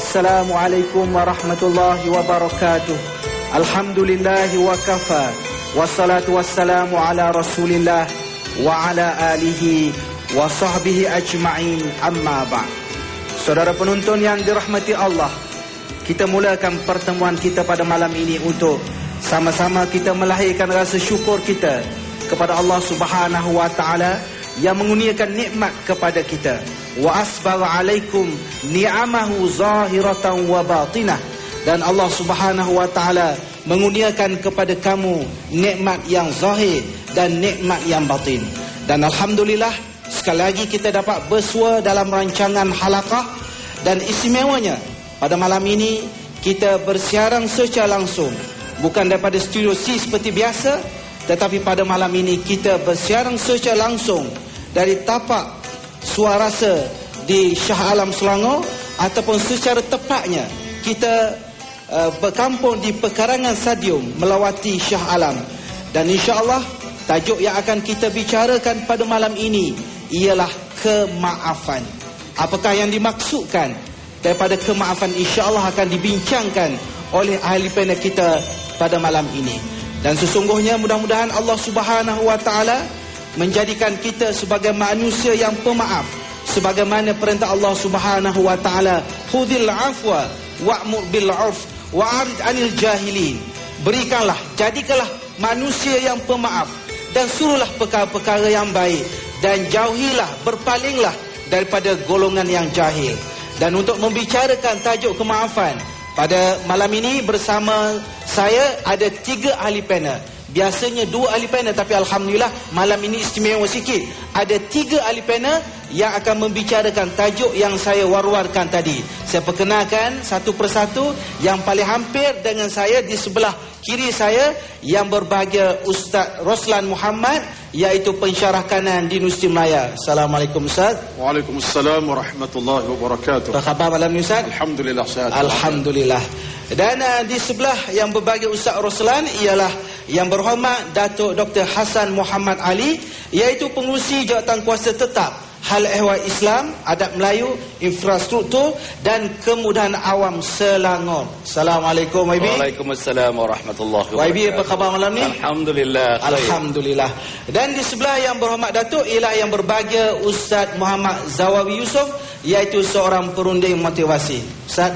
Assalamualaikum warahmatullahi wabarakatuh. Alhamdulillahi wa kafa. Wassalatu wassalamu ala rasulillah wa ala alihi wa sahbihi ajma'in, amma ba'd. Saudara penonton yang dirahmati Allah, kita mulakan pertemuan kita pada malam ini untuk sama-sama kita melahirkan rasa syukur kita kepada Allah Subhanahu wa taala yang mengurniakan nikmat kepada kita. Wa asbagha alaikum ni'amahu zahiratan wa batinah. Dan Allah Subhanahu wa taala mengurniakan kepada kamu nikmat yang zahir dan nikmat yang batin. Dan alhamdulillah, sekali lagi kita dapat bersua dalam rancangan halaqah, dan istimewanya pada malam ini kita bersiaran secara langsung, bukan daripada studio C seperti biasa, tetapi pada malam ini kita bersiaran secara langsung dari tapak Suarasa di Shah Alam Selangor, ataupun secara tepatnya kita berkampung di Pekarangan Stadium melawati Shah Alam. Dan insya-Allah tajuk yang akan kita bicarakan pada malam ini ialah kemaafan. Apakah yang dimaksudkan daripada kemaafan, insya-Allah akan dibincangkan oleh ahli panel kita pada malam ini. Dan sesungguhnya mudah-mudahan Allah Subhanahu wa taala menjadikan kita sebagai manusia yang pemaaf, sebagaimana perintah Allah Subhanahu wa taala, khudhil afwa wa'mur bil 'urf wa'rid 'anil jahilin. Berikanlah, jadikanlah manusia yang pemaaf dan suruhlah perkara-perkara yang baik, dan jauhilah, berpalinglah daripada golongan yang jahil. Dan untuk membicarakan tajuk kemaafan pada malam ini bersama saya ada 3 ahli panel. Biasanya 2 ahli panel, tapi alhamdulillah malam ini istimewa sikit. Ada 3 ahli panel yang akan membicarakan tajuk yang saya war-warkan tadi. Saya perkenalkan satu persatu. Yang paling hampir dengan saya di sebelah kiri saya, yang berbahagia Ustaz Roslan Muhammad, iaitu pensyarah kanan di Universiti Melaya. Assalamualaikum Ustaz. Waalaikumsalam warahmatullahi wabarakatuh. Apa khabar malam ni Ustaz? Alhamdulillah sehat. Alhamdulillah. Dan di sebelah yang berbahagia Ustaz Roslan ialah yang berhormat Datuk Dr. Hassan Muhammad Ali, iaitu pengurusi jawatan kuasa tetap Hal Ehwal Islam, Adab Melayu, Infrastruktur dan Kemudahan Awam Selangor. Assalamualaikum YB. Waalaikumsalam warahmatullahi wabarakatuh. YB, apa khabar malam ni? Alhamdulillah. Alhamdulillah. Dan di sebelah yang berhormat Datuk ialah yang berbahagia Ustaz Muhammad Zawawi Yusof, iaitu seorang perunding motivasi. Ustaz,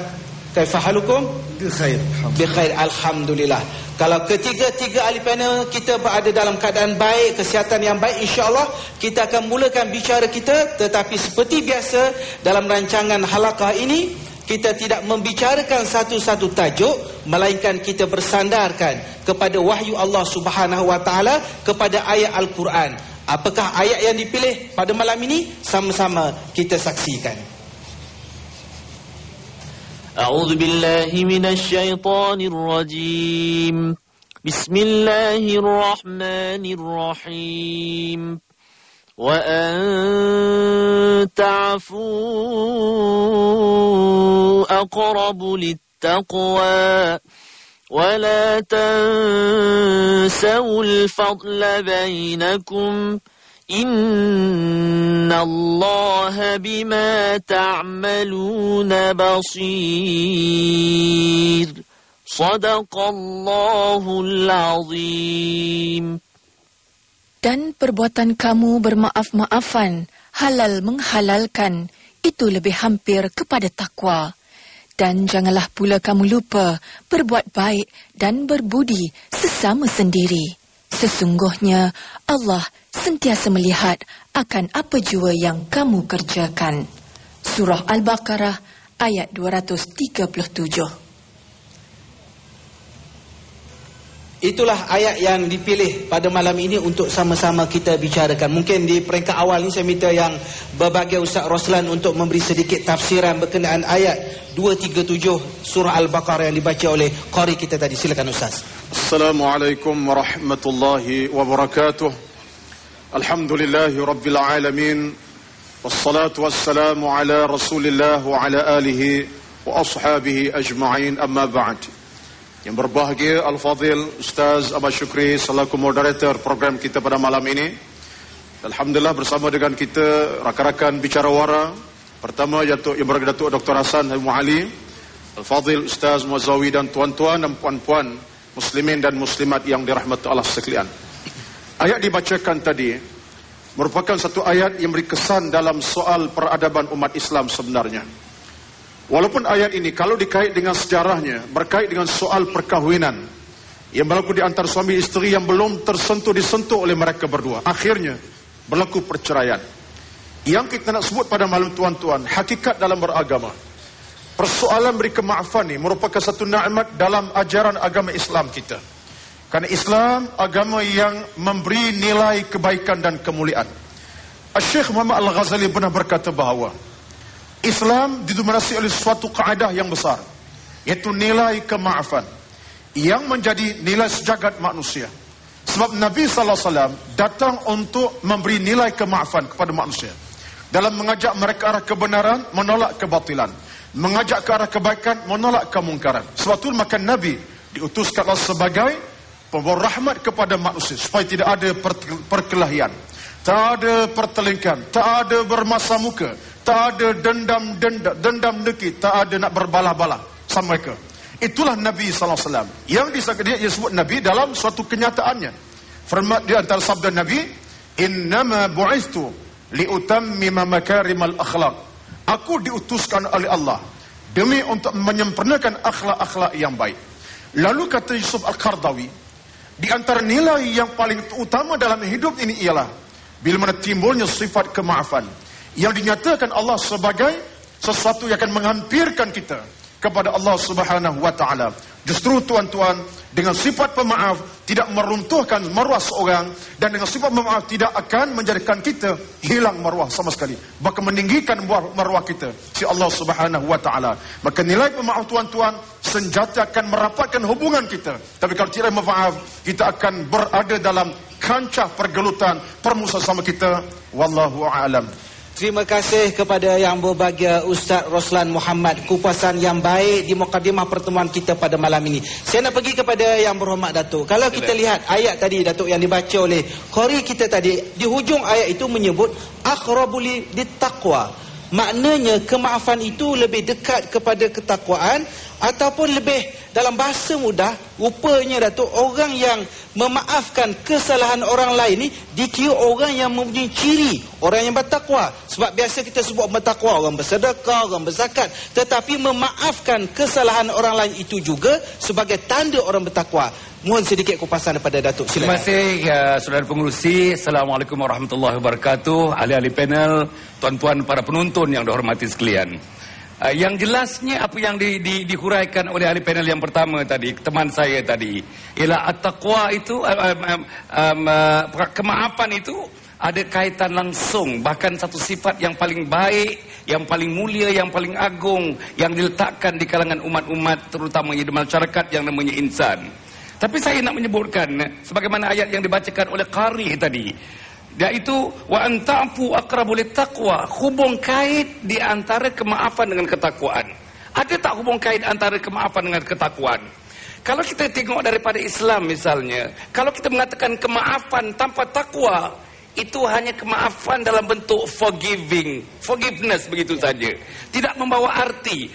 kaifahalukum? Bikhair. Bikhair, alhamdulillah. Kalau ketiga-tiga ahli panel kita berada dalam keadaan baik, kesihatan yang baik, insya-Allah kita akan mulakan bicara kita. Tetapi seperti biasa dalam rancangan halaqah ini, kita tidak membicarakan satu-satu tajuk, melainkan kita bersandarkan kepada wahyu Allah Subhanahu wa taala, kepada ayat Al-Quran. Apakah ayat yang dipilih pada malam ini? Sama-sama kita saksikan. أعوذ بالله من الشيطان الرجيم بسم الله الرحمن الرحيم وأن تعفوا أقرب للتقوى ولا تنسوا الفضل بينكم إن الله بما تعملون بصير صدق الله العظيم. Dan perbuatan kamu bermaaf-maafan, halal menghalalkan, itu lebih hampir kepada takwa. Dan janganlah pula kamu lupa berbuat baik dan berbudi sesama sendiri. Sesungguhnya Allah sentiasa melihat akan apa jua yang kamu kerjakan. Surah Al-Baqarah ayat 237. Itulah ayat yang dipilih pada malam ini untuk sama-sama kita bicarakan. Mungkin di peringkat awal ni saya minta yang berbahagia Ustaz Roslan untuk memberi sedikit tafsiran berkenaan ayat 237 surah Al-Baqarah yang dibaca oleh qari kita tadi. Silakan Ustaz. Assalamualaikum warahmatullahi wabarakatuh. Alhamdulillahi rabbil alamin. Wassalatu wassalamu ala Rasulillah wa ala alihi wa ashabihi ajma'in, amma ba'd. Yang berbahagia Al-Fadhil Ustaz Ahmad Syukri selaku moderator program kita pada malam ini. Alhamdulillah bersama dengan kita rakan-rakan bicara wara. Pertama yang berbahagia Datuk Dr. Hassan Muhammad Ali, Al-Fadhil Ustaz Muazzawi dan tuan-tuan dan puan-puan muslimin dan muslimat yang dirahmati Allah sekalian. Ayat dibacakan tadi merupakan satu ayat yang beri kesan dalam soal peradaban umat Islam sebenarnya. Walaupun ayat ini kalau dikait dengan sejarahnya berkait dengan soal perkahwinan yang berlaku di antara suami isteri yang belum disentuh oleh mereka berdua. Akhirnya berlaku perceraian. Yang kita nak sebut pada malam tuan-tuan, hakikat dalam beragama. Persoalan beri kemaafan ini merupakan satu nikmat dalam ajaran agama Islam kita. Karena Islam agama yang memberi nilai kebaikan dan kemuliaan. Syekh Muhammad Al-Ghazali pernah berkata bahawa Islam didominasi oleh suatu kaedah yang besar, yaitu nilai kemaafan yang menjadi nilai sejagat manusia. Sebab Nabi SAW datang untuk memberi nilai kemaafan kepada manusia dalam mengajak mereka arah kebenaran, menolak kebatilan, mengajak ke arah kebaikan, menolak kemungkaran. Sebab itu maka Nabi diutuskan sebagai pembawa rahmat kepada manusia supaya tidak ada perkelahian, tak ada pertelingkan, tak ada bermasa muka, tak ada dendam dengki, tak ada nak berbalah-balah sama mereka. Itulah Nabi SAW yang disebut Nabi dalam suatu kenyataannya. Firman di antara sabda Nabi, innama bu'istu liutammima makarimal akhlaq. Aku diutuskan oleh Allah demi untuk menyempurnakan akhlak-akhlak yang baik. Lalu kata Yusuf Al-Qaradawi, di antara nilai yang paling utama dalam hidup ini ialah bila mana timbulnya sifat kemaafan yang dinyatakan Allah sebagai sesuatu yang akan menghampirkan kita kepada Allah Subhanahu wa taala. Justru tuan-tuan, dengan sifat pemaaf tidak meruntuhkan maruah seorang, dan dengan sifat pemaaf tidak akan menjadikan kita hilang maruah sama sekali, bahkan meninggikan maruah kita si Allah Subhanahu wa taala. Maka nilai pemaaf tuan-tuan senjata akan merapatkan hubungan kita. Tapi kalau tidak maaf, kita akan berada dalam kancah pergelutan permusuhan sama kita. Wallahu a'lam. Terima kasih kepada yang berbahagia Ustaz Roslan Muhammad, kupasan yang baik di mukadimah pertemuan kita pada malam ini. Saya nak pergi kepada yang berhormat Datuk. Kalau kita lihat ayat tadi Datuk yang dibaca oleh qari kita tadi, di hujung ayat itu menyebut aqrabul littaqwa. Maknanya kemaafan itu lebih dekat kepada ketakwaan, ataupun lebih dalam bahasa mudah, rupanya Datuk, orang yang memaafkan kesalahan orang lain ni dikira orang yang mempunyai ciri orang yang bertakwa. Sebab biasa kita sebut bertakwa orang bersedekah, orang berzakat, tetapi memaafkan kesalahan orang lain itu juga sebagai tanda orang bertakwa. Mohon sedikit kupasan daripada Datuk. Terima Silakan. kasih saudara pengurusi. Assalamualaikum warahmatullahi wabarakatuh. Ahli-ahli panel, tuan-tuan para penonton yang dihormati sekalian. Yang jelasnya apa yang dihuraikan oleh ahli panel yang pertama tadi, teman saya tadi, ialah at-taqwa itu, kemaafan itu ada kaitan langsung, bahkan satu sifat yang paling baik, yang paling mulia, yang paling agung, yang diletakkan di kalangan umat-umat, terutamanya di masyarakat yang namanya insan. Tapi saya nak menyebutkan sebagaimana ayat yang dibacakan oleh qari tadi, iaitu wa anta'fu aqrabul littaqwa, hubung kait di antara kemaafan dengan ketakwaan. Ada tak hubung kait antara kemaafan dengan ketakwaan? Kalau kita tengok daripada Islam misalnya, kalau kita mengatakan kemaafan tanpa takwa, itu hanya kemaafan dalam bentuk forgiveness begitu saja. Tidak membawa arti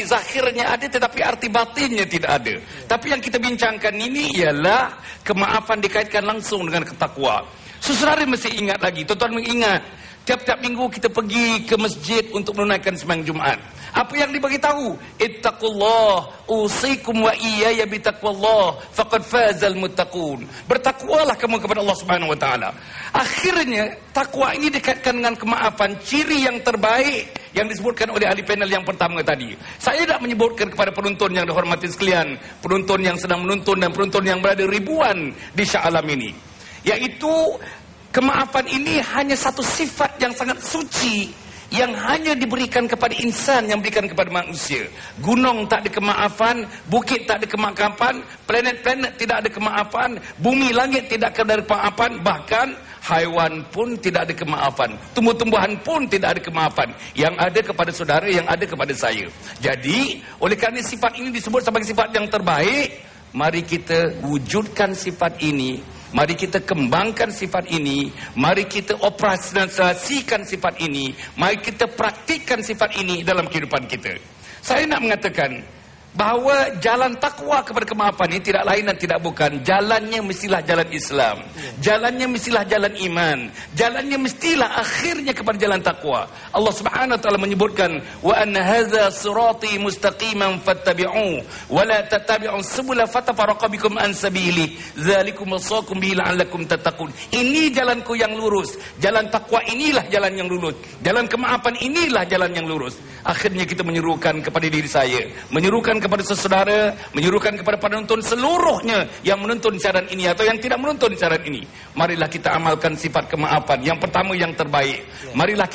zahirnya ada tetapi arti batinnya tidak ada. Tapi yang kita bincangkan ini ialah kemaafan dikaitkan langsung dengan ketakwa. Saudara mesti ingat lagi, tuan-tuan mengingat, tiap-tiap minggu kita pergi ke masjid untuk menunaikan sembahyang Jumaat. Apa yang dibagi tahu? Ittaqullah, usikum wa iyaya bitaqwallah, faqad fazal muttaqun. Bertakwalah kamu kepada Allah Subhanahu wa taala. Akhirnya takwa ini dikaitkan dengan kemaafan, ciri yang terbaik yang disebutkan oleh ahli panel yang pertama tadi. Saya tidak menyebutkan kepada penonton yang dihormati sekalian, penonton yang sedang menonton dan penonton yang berada ribuan di Shah Alam ini, yaitu kemaafan ini hanya satu sifat yang sangat suci yang hanya diberikan kepada insan, yang diberikan kepada manusia. Gunung tak ada kemaafan, bukit tak ada kemaafan, planet-planet tidak ada kemaafan, bumi langit tidak ada kemaafan, bahkan haiwan pun tidak ada kemaafan, tumbuh-tumbuhan pun tidak ada kemaafan. Yang ada kepada saudara, yang ada kepada saya. Jadi oleh kerana sifat ini disebut sebagai sifat yang terbaik, mari kita wujudkan sifat ini. Mari kita kembangkan sifat ini. Mari kita operasionalisasikan sifat ini. Mari kita praktikkan sifat ini dalam kehidupan kita. Saya nak mengatakan, bahawa jalan takwa kepada kemaafan ini tidak lain dan tidak bukan jalannya mestilah jalan Islam, jalannya mestilah jalan iman, jalannya mestilah akhirnya kepada jalan takwa. Allah Subhanahu wa taala menyebutkan wa anna hadza sirati mustaqiman fattabi'u wa la tattabi'u subula fatafarraqa bikum an sabili dzalikum wasaqum bihi la'allakum tattaqun. Ini jalanku yang lurus, jalan takwa inilah jalan yang lurus, jalan kemaafan inilah jalan yang lurus. Akhirnya kita menyerukan kepada diri saya, menyerukan kepada saudara, menyerukan kepada penonton seluruhnya yang menonton siaran ini atau yang tidak menonton siaran ini. Marilah kita amalkan sifat kemaafan. Yang pertama yang terbaik. Marilah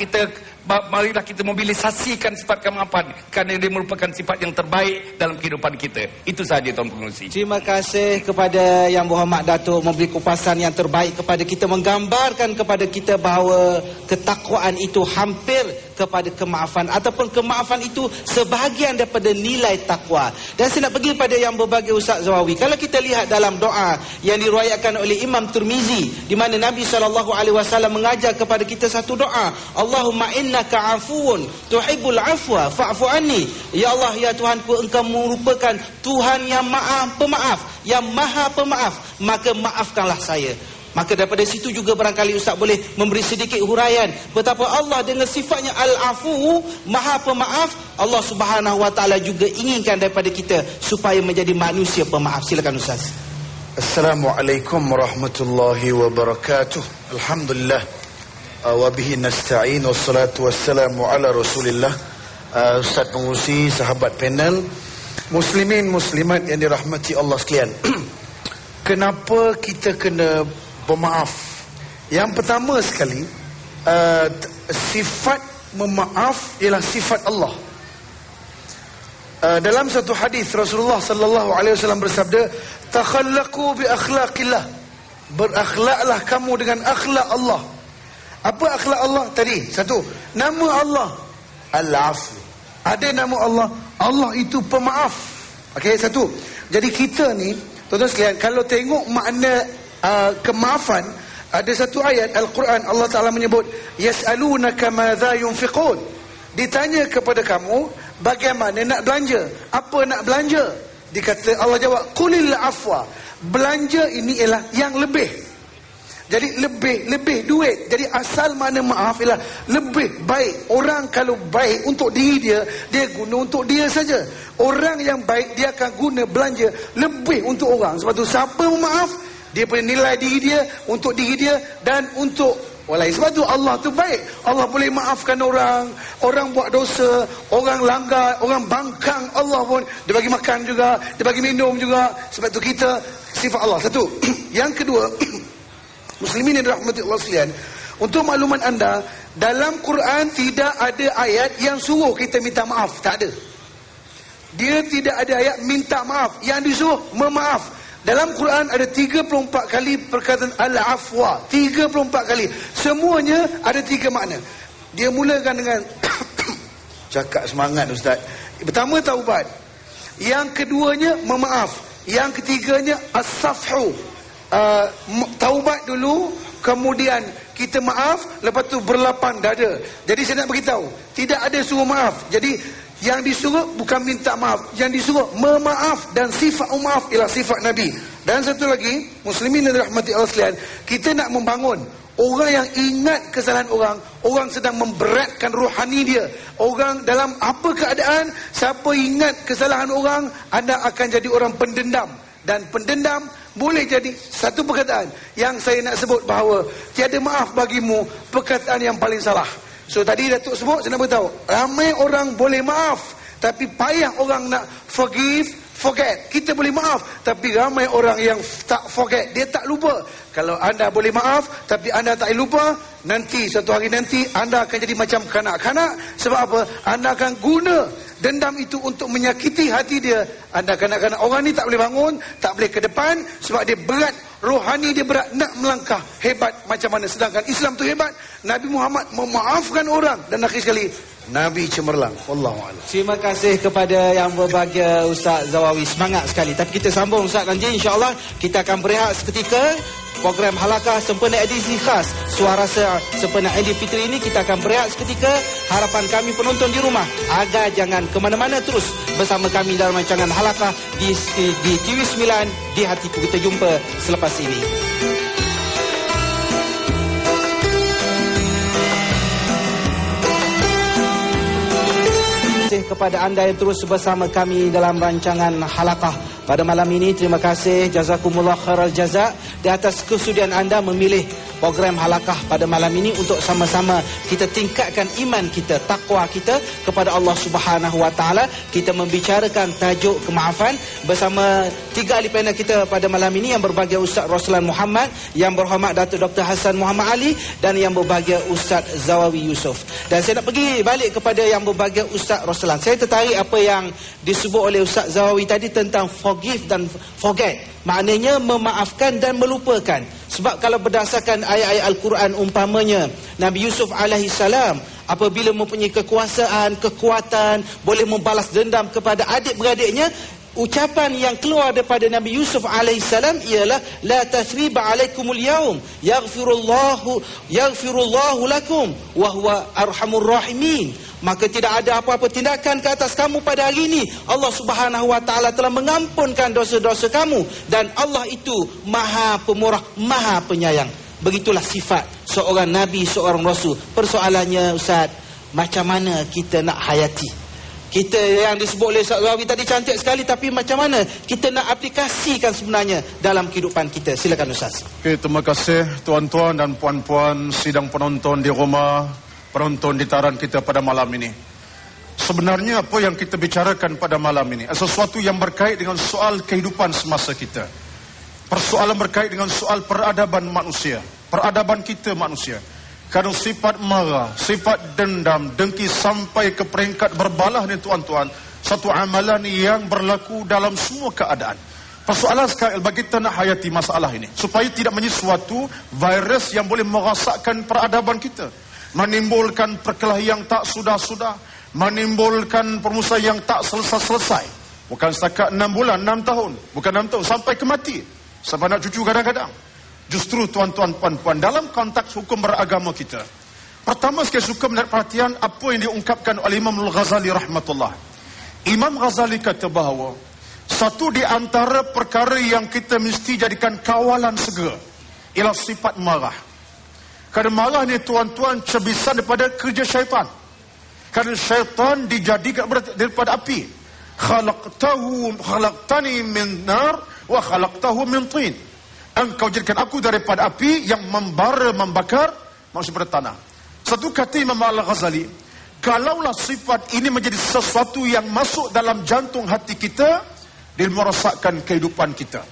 kita mobilisasikan sifat kemaafan kerana dia merupakan sifat yang terbaik dalam kehidupan kita. Itu sahaja Tuan Pengerusi. Terima kasih kepada Yang Berhormat Datuk memberi kupasan yang terbaik kepada kita, menggambarkan kepada kita bahawa ketakwaan itu hampir kepada kemaafan ataupun kemaafan itu sebahagian daripada nilai takwa. Dan saya nak pergi pada yang berbagai Ustaz Zawawi. Kalau kita lihat dalam doa yang diriwayatkan oleh Imam Tirmizi di mana Nabi SAW mengajar kepada kita satu doa, Allahumma innaka afuun tuhibbul afwa fa'fu anni. Ya Allah, ya Tuhanku, engkau merupakan Tuhan yang pemaaf, yang maha pemaaf, maka maafkanlah saya. Maka daripada situ juga barangkali Ustaz boleh memberi sedikit huraian betapa Allah dengan sifatnya Al-Afu, Maha Pemaaf. Allah Subhanahu Wa Taala juga inginkan daripada kita supaya menjadi manusia pemaaf. Silakan Ustaz. Assalamualaikum warahmatullahi wabarakatuh. Alhamdulillah wa bihi nasta'in wassalatu wassalamu ala Rasulillah. Ustaz Pengerusi, sahabat panel, muslimin muslimat yang dirahmati Allah sekalian. Kenapa kita kena pemaaf? Yang pertama sekali, sifat memaaf ialah sifat Allah. Dalam satu hadis Rasulullah sallallahu alaihi wasallam bersabda, "Takhallaqu bi akhlaqillah." Berakhlaklah kamu dengan akhlak Allah. Apa akhlak Allah tadi? Satu, nama Allah Al-Afu. Ada nama Allah, Allah itu pemaaf. Okey, satu. Jadi kita ni, tuan-tuan sekalian, kalau tengok makna kemaafan, ada satu ayat Al-Quran Allah Ta'ala menyebut yas'alunaka madza yunfiqun. Ditanya kepada kamu bagaimana nak belanja, apa nak belanja. Dikata Allah jawab qulil afwa. Belanja ini ialah yang lebih. Jadi lebih duit. Jadi asal makna maaf ialah lebih baik. Orang kalau baik untuk diri dia, dia guna untuk dia saja. Orang yang baik, dia akan guna belanja lebih untuk orang. Sebab tu siapa memaaf, dia punya nilai diri dia, untuk diri dia dan untuk orang lain. Sebab tu Allah tu baik. Allah boleh maafkan orang. Orang buat dosa, orang langgar, orang bangkang, Allah pun dia bagi makan juga, dia bagi minum juga. Sebab tu kita sifat Allah. Satu. Yang kedua, muslimin yang dirahmati Allah sekalian, untuk makluman anda, dalam Quran tidak ada ayat yang suruh kita minta maaf. Tak ada. Dia tidak ada ayat minta maaf. Yang disuruh memaaf. Dalam Quran ada 34 kali perkataan Al-Afwa. 34 kali. Semuanya ada 3 makna. Dia mulakan dengan cakap semangat Ustaz. Pertama taubat. Yang keduanya memaaf. Yang ketiganya as-safhu. Taubat dulu, kemudian kita maaf, lepas tu berlapang dada. Jadi saya nak beritahu, tidak ada suruh maaf. Jadi yang disuruh bukan minta maaf, yang disuruh memaaf, dan sifat maaf ialah sifat Nabi. Dan satu lagi, muslimin yang dirahmati Allah sekalian, kita nak membangun orang yang ingat kesalahan orang, orang sedang memberatkan rohani dia. Orang dalam apa keadaan, siapa ingat kesalahan orang, anda akan jadi orang pendendam. Dan pendendam boleh jadi satu perkataan yang saya nak sebut bahawa tiada maaf bagimu, perkataan yang paling salah. So tadi Datuk sebut, saya nak beritahu, ramai orang boleh maaf, tapi payah orang nak forget. Kita boleh maaf, tapi ramai orang yang tak forget, dia tak lupa. Kalau anda boleh maaf, tapi anda tak lupa, nanti suatu hari nanti anda akan jadi macam kanak-kanak. Sebab apa? Anda akan guna dendam itu untuk menyakiti hati dia. Anda kanak-kanak, orang ni tak boleh bangun, tak boleh ke depan, sebab dia berat, rohani dia berat, nak melangkah hebat macam mana. Sedangkan Islam tu hebat, Nabi Muhammad memaafkan orang, dan akhir sekali Nabi cemerlang. Wallahualam. Terima kasih kepada yang berbahagia Ustaz Zawawi. Semangat sekali. Tapi kita sambung Ustaz nanti, insya-Allah kita akan berehat seketika. program Halakah sempena edisi khas Suara sempena Aidilfitri ini kita akan berehat seketika. Harapan kami penonton di rumah agar jangan ke mana-mana, terus bersama kami dalam rancangan Halakah di TV9 di Hatiku. Kita jumpa selepas ini. Terima kasih kepada anda yang terus bersama kami dalam rancangan Halakah pada malam ini. Terima kasih, jazakumullah khairal jaza di atas kesudian anda memilih program Halakah pada malam ini untuk sama-sama kita tingkatkan iman kita, takwa kita kepada Allah Subhanahu Wa Taala. Kita membicarakan tajuk kemaafan bersama tiga ahli panel kita pada malam ini, yang berbahagia Ustaz Roslan Muhammad, yang berhormat Datuk Dr. Hassan Muhammad Ali, dan yang berbahagia Ustaz Zawawi Yusof. Dan saya nak pergi balik kepada yang berbahagia Ustaz Roslan. Saya tertarik apa yang disebut oleh Ustaz Zawawi tadi tentang forgive dan forget. Maknanya memaafkan dan melupakan. Sebab kalau berdasarkan ayat-ayat Al-Quran, umpamanya Nabi Yusuf alaihissalam apabila mempunyai kekuasaan, kekuatan, boleh membalas dendam kepada adik-beradiknya, ucapan yang keluar daripada Nabi Yusuf alaihissalam ialah la tathriba alaikumul yaum yaghfirullahu lakum wa huwa arhamur rahimin. Maka tidak ada apa-apa tindakan ke atas kamu pada hari ini. Allah Subhanahu Wa Taala telah mengampunkan dosa-dosa kamu, dan Allah itu Maha Pemurah, Maha Penyayang. Begitulah sifat seorang Nabi, seorang Rasul. Persoalannya Ustaz, macam mana kita nak hayati? Kita yang disebut oleh Ustaz Zawawi tadi cantik sekali, tapi macam mana kita nak aplikasikan sebenarnya dalam kehidupan kita? Silakan Ustaz. Okay, terima kasih tuan-tuan dan puan-puan sidang penonton di rumah, penonton di taran kita pada malam ini. Sebenarnya apa yang kita bicarakan pada malam ini sesuatu yang berkait dengan soal kehidupan semasa kita. Persoalan berkait dengan soal peradaban manusia, peradaban kita manusia. Kerana sifat marah, sifat dendam, dengki sampai ke peringkat berbalah ni tuan-tuan, satu amalan yang berlaku dalam semua keadaan. Persoalan sekarang bagi kita nak hayati masalah ini supaya tidak menjadi suatu virus yang boleh merosakkan peradaban kita, menimbulkan perkelahian yang tak sudah-sudah, menimbulkan permusuhan yang tak selesai-selesai. Bukan setakat 6 bulan, 6 tahun, bukan 6 tahun, sampai ke mati, sampai nak cucu kadang-kadang. Justru tuan-tuan puan-puan, dalam konteks hukum beragama kita, pertama sekali suka menarik perhatian apa yang diungkapkan oleh Imam Al-Ghazali rahmatullah. Imam Ghazali kata bahawa satu di antara perkara yang kita mesti jadikan kawalan segera ialah sifat marah. Kerana marah ni tuan-tuan cebisan daripada kerja syaitan. Kerana syaitan dijadikan daripada api. Khalaqtani min nar wa khalaqtahu min tin. Engkau jadikan aku daripada api yang membara, membakar manusia pada tanah. Satu kata Imam Al-Ghazali, kalaulah sifat ini menjadi sesuatu yang masuk dalam jantung hati kita, dia merosakkan kehidupan kita,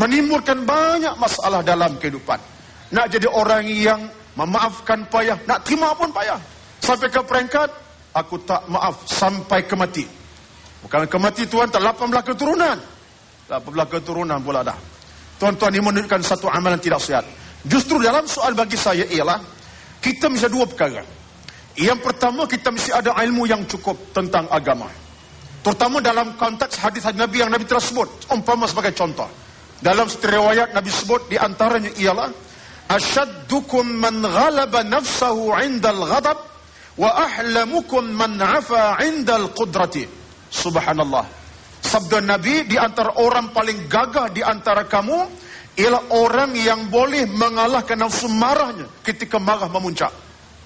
menimbulkan banyak masalah dalam kehidupan. Nak jadi orang yang memaafkan payah, nak terima pun payah, sampai ke peringkat aku tak maaf sampai ke mati. Bukan ke mati tuan, tak 18 keturunan, 18 keturunan pula dah. Tuan-tuan, ini menunjukkan satu amalan tidak sihat. Justru dalam soal bagi saya ialah kita mesti dua perkara. Yang pertama, kita mesti ada ilmu yang cukup tentang agama, terutama dalam konteks hadis-hadis Nabi yang Nabi telah sebut. Umpama sebagai contoh, dalam setiap riwayat Nabi sebut, di antaranya ialah asyaddukum man ghalaba nafsahu 'indal ghadab wa ahlamukum man 'afa 'indal qudrati. Subhanallah. Sabda Nabi, di antara orang paling gagah di antara kamu ialah orang yang boleh mengalahkan nafsu marahnya ketika marah memuncak.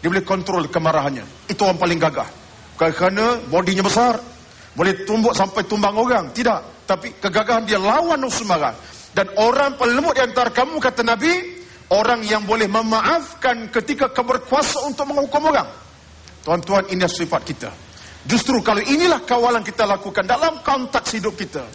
Dia boleh kontrol kemarahannya. Itu orang paling gagah. Kerana bodinya besar, boleh tumbuk sampai tumbang orang. Tidak. Tapi kegagahan dia lawan nafsu marah. Dan orang paling lembut di antara kamu, kata Nabi, orang yang boleh memaafkan ketika berkuasa untuk menghukum orang. Tuan-tuan, ini sifat kita. Justru kalau inilah kawalan kita lakukan dalam konteks hidup kita,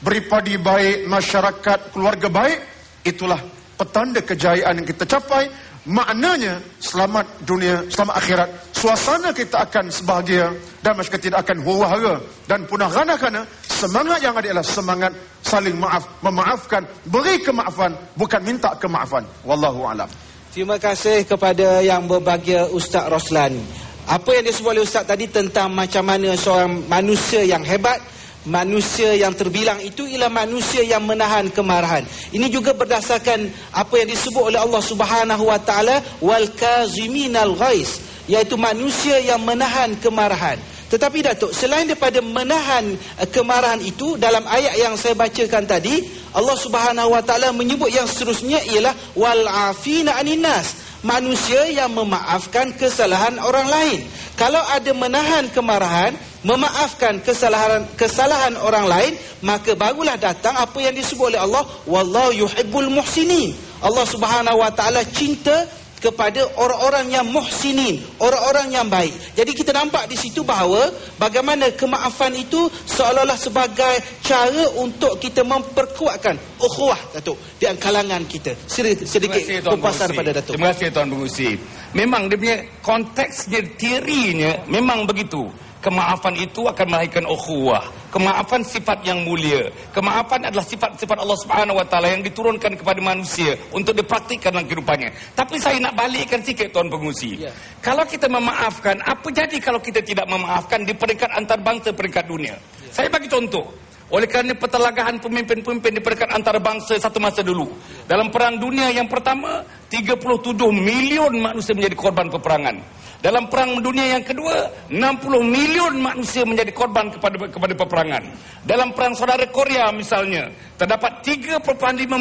beripadi baik, masyarakat, keluarga baik, itulah petanda kejayaan yang kita capai. Maknanya selamat dunia, selamat akhirat. Suasana kita akan sebahagia dan masyarakat tidak akan huru-hara dan punah kerana semangat yang ada adalah semangat saling maaf, memaafkan, beri kemaafan, bukan minta kemaafan. Wallahu a'lam. Terima kasih kepada yang berbahagia Ustaz Roslan. Apa yang disebut oleh Ustaz tadi tentang macam mana seorang manusia yang hebat manusia yang terbilang itu ialah manusia yang menahan kemarahan. Ini juga berdasarkan apa yang disebut oleh Allah Subhanahu wa taala, wal kaziminal ghais, iaitu manusia yang menahan kemarahan. Tetapi Datuk, selain daripada menahan kemarahan itu, dalam ayat yang saya bacakan tadi, Allah Subhanahu wa taala menyebut yang seterusnya ialah wal afina anin nas, manusia yang memaafkan kesalahan orang lain. Kalau ada menahan kemarahan, memaafkan kesalahan orang lain, maka barulah datang apa yang disebut oleh Allah, wallahu yuhibbul muhsinin. Allah Subhanahu wa taala cinta kepada orang-orang yang muhsinin, orang-orang yang baik. Jadi kita nampak di situ bahawa bagaimana kemaafan itu seolah-olah sebagai cara untuk kita memperkuatkan ukhuwah, Datuk, di kalangan kita. Sedikit kupasan pada Datuk. Terima kasih Tuan Pengurusi. Memang dia punya konteksnya, teorinya memang begitu. Kemaafan itu akan melahirkan ukhuwah. Kemaafan sifat yang mulia. Kemaafan adalah sifat-sifat Allah Subhanahu wa taala yang diturunkan kepada manusia untuk dipraktikkan dalam kehidupannya. Tapi saya nak balikkan sikit Tuan Pengurusi. Kalau kita memaafkan, apa jadi kalau kita tidak memaafkan di peringkat antarabangsa, peringkat dunia? Saya bagi contoh. Oleh kerana pertelagahan pemimpin-pemimpin di peringkat antarabangsa satu masa dulu. Dalam perang dunia yang pertama, 37 milion manusia menjadi korban peperangan. Dalam perang dunia yang kedua, 60 milion manusia menjadi korban kepada peperangan. Dalam perang saudara Korea misalnya, terdapat 3,5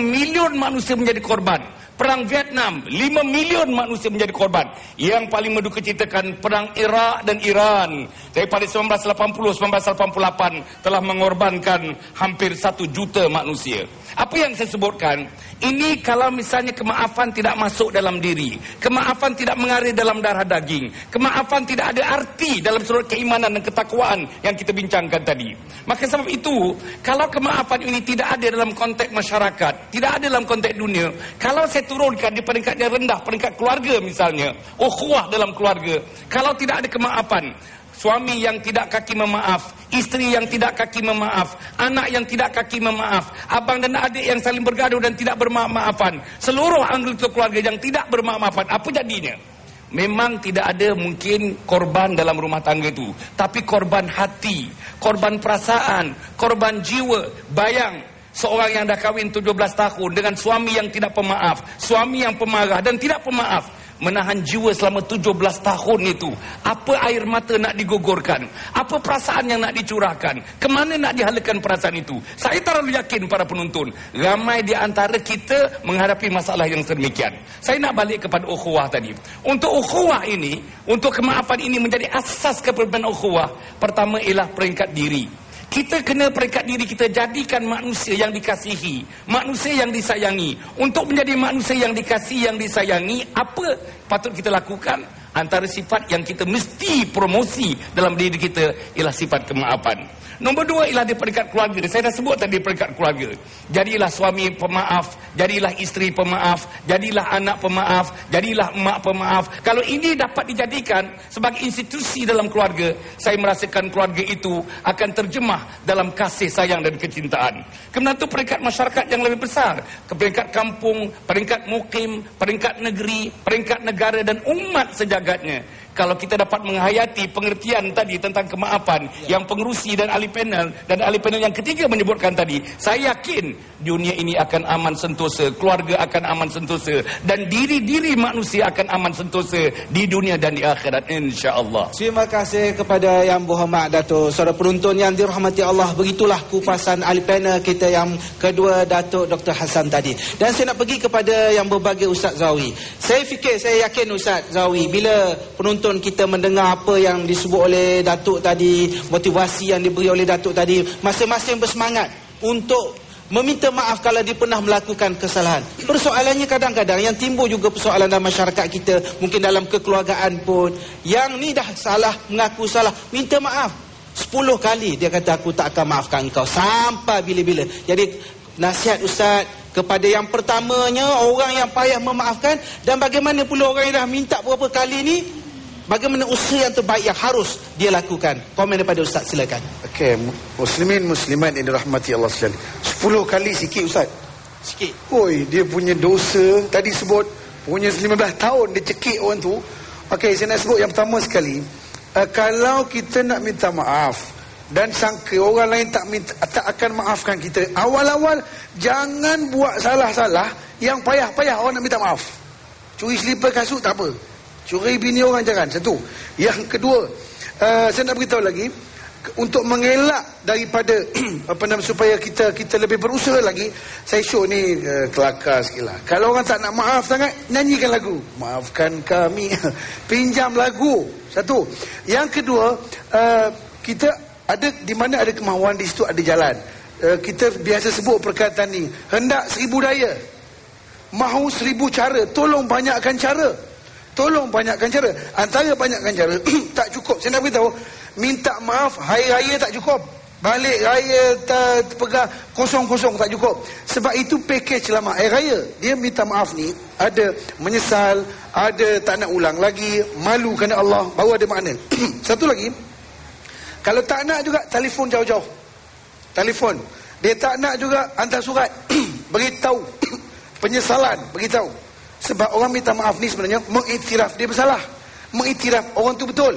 milion manusia menjadi korban. Perang Vietnam, 5 milion manusia menjadi korban. Yang paling mendukacitakan perang Iraq dan Iran daripada 1980-1988 telah mengorbankan hampir 1 juta manusia. Apa yang saya sebutkan, ini kalau misalnya kemaafan tidak masuk dalam diri, kemaafan tidak mengalir dalam darah daging, kemaafan tidak ada arti dalam sudut keimanan dan ketakwaan yang kita bincangkan tadi. Maka sebab itu, kalau kemaafan ini tidak ada dalam konteks masyarakat, tidak ada dalam konteks dunia, kalau saya turunkan di peringkat yang rendah, peringkat keluarga misalnya, ukhuwah dalam keluarga, kalau tidak ada kemaafan, suami yang tidak kaki memaaf, isteri yang tidak kaki memaaf, anak yang tidak kaki memaaf, abang dan adik yang saling bergaduh dan tidak bermaaf-maafan, seluruh anggota keluarga yang tidak bermaaf-maafan, apa jadinya? Memang tidak ada mungkin korban dalam rumah tangga itu, tapi korban hati, korban perasaan, korban jiwa. Bayang seorang yang dah kahwin 17 tahun dengan suami yang tidak pemaaf, suami yang pemarah dan tidak pemaaf, menahan jiwa selama 17 tahun itu. Apa air mata nak digugurkan, apa perasaan yang nak dicurahkan, kemana nak dihalakan perasaan itu? Saya terlalu yakin para penonton, ramai di antara kita menghadapi masalah yang sedemikian. Saya nak balik kepada ukhuwah tadi. Untuk ukhuwah ini, untuk kemaafan ini menjadi asas kepemimpinan ukhuwah, pertama ialah peringkat diri. Kita kena peringkat diri kita, jadikan manusia yang dikasihi, manusia yang disayangi. Untuk menjadi manusia yang dikasihi, yang disayangi, apa patut kita lakukan? Antara sifat yang kita mesti promosi dalam diri kita ialah sifat kemaafan. Nombor 2 ialah di peringkat keluarga. Saya dah sebut tadi peringkat keluarga. Jadilah suami pemaaf, jadilah isteri pemaaf, jadilah anak pemaaf, jadilah emak pemaaf. Kalau ini dapat dijadikan sebagai institusi dalam keluarga, saya merasakan keluarga itu akan terjemah dalam kasih sayang dan kecintaan. Kemudian itu peringkat masyarakat yang lebih besar, ke peringkat kampung, peringkat mukim, peringkat negeri, peringkat negara dan umat sejagatnya. Kalau kita dapat menghayati pengertian tadi tentang kemaafan yang pengerusi dan ahli panel yang ketiga menyebutkan tadi, saya yakin dunia ini akan aman sentosa, keluarga akan aman sentosa, dan diri-diri manusia akan aman sentosa di dunia dan di akhirat, insya-Allah. Terima kasih kepada Yang Berhormat Datuk. Saudara penonton yang dirahmati Allah, begitulah kupasan ahli panel kita yang kedua, Datuk Dr. Hassan tadi. Dan saya nak pergi kepada yang berbahagia Ustaz Zawi. Saya yakin Ustaz Zawi, bila penonton kita mendengar apa yang disebut oleh Datuk tadi, motivasi yang diberi oleh Datuk tadi, masing-masing bersemangat untuk meminta maaf kalau dia pernah melakukan kesalahan. Persoalannya kadang-kadang yang timbul juga persoalan dalam masyarakat kita, mungkin dalam kekeluargaan pun, yang ni dah salah, mengaku salah, minta maaf 10 kali dia kata aku tak akan maafkan kau, sampai bila-bila. Jadi nasihat Ustaz kepada yang pertamanya, orang yang payah memaafkan, dan bagaimana pula orang yang dah minta berapa kali ni, bagaimana usaha yang terbaik yang harus dia lakukan? Komen daripada Ustaz, silakan. Okey, muslimin muslimat yang dirahmati Allah sekalian. 10 kali sikit Ustaz. Sikit. Oi, dia punya dosa tadi sebut punya 15 tahun dia cekik orang tu. Okey, saya nak sebut yang pertama sekali. Kalau kita nak minta maaf, dan sangka orang lain tak akan maafkan kita. Awal-awal jangan buat salah-salah yang payah-payah orang nak minta maaf. Curi selipar kasut tak apa, curi bini orang jangan. Satu. Yang kedua, saya nak beritahu lagi, untuk mengelak daripada supaya kita lebih berusaha lagi, saya show ni kelakar sikit lah. Kalau orang tak nak maaf sangat, nyanyikan lagu maafkan kami. Pinjam lagu. Satu. Yang kedua, kita ada di mana ada kemahuan, di situ ada jalan. Kita biasa sebut perkataan ni, hendak 1000 daya, mahu 1000 cara. Tolong banyakkan cara. Tolong banyakkan cara. Antara banyakkan cara tak cukup. Saya nak beritahu, minta maaf hari raya tak cukup. Balik raya pegang kosong-kosong tak cukup. Sebab itu package lama hari raya. Dia minta maaf ni ada menyesal, ada tak nak ulang lagi, malu kerana Allah, baru ada makna. Satu lagi, kalau tak nak juga telefon jauh-jauh. Telefon. Dia tak nak juga hantar surat. Beritahu penyesalan, beritahu. Sebab orang minta maaf ni sebenarnya mengiktiraf dia bersalah, mengiktiraf orang tu betul.